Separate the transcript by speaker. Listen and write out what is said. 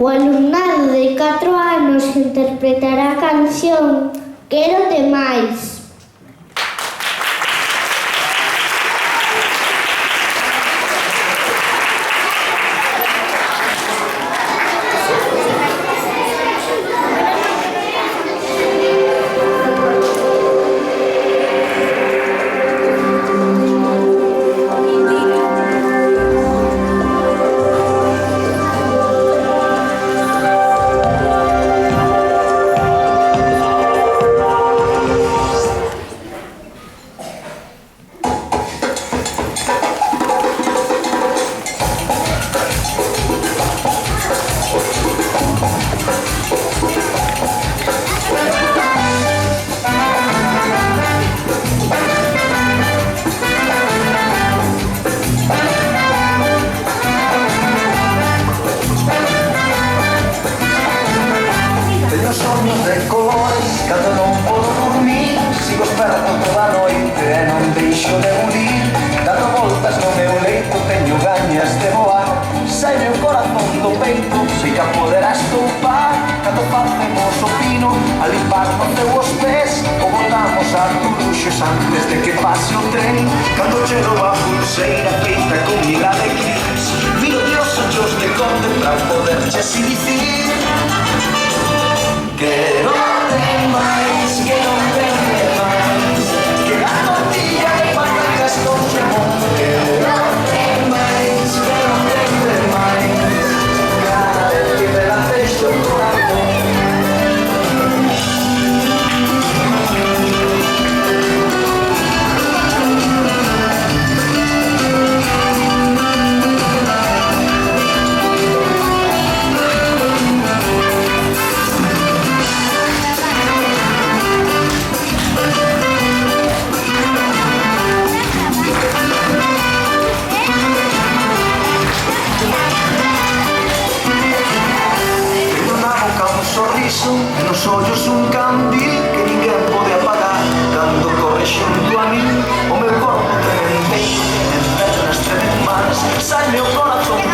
Speaker 1: O alumnado de 4 anos interpretará a canción Quérote máis.
Speaker 2: Antes de que pase o tren, cando chego a pulseira feita con mirada e gris, miro Dios ollos de contemplar poderche así dicir: quérote máis, quérote máis, que la tortilla e patatas con jamón. Quérote máis, quérote máis, cada vez que me la fecho o corazón. E nos ollos un candil que ninguén pode apagar. Cando corre xunto a min, o meu corpo tremendeiro, en pernas tremen máis, sai meu corazón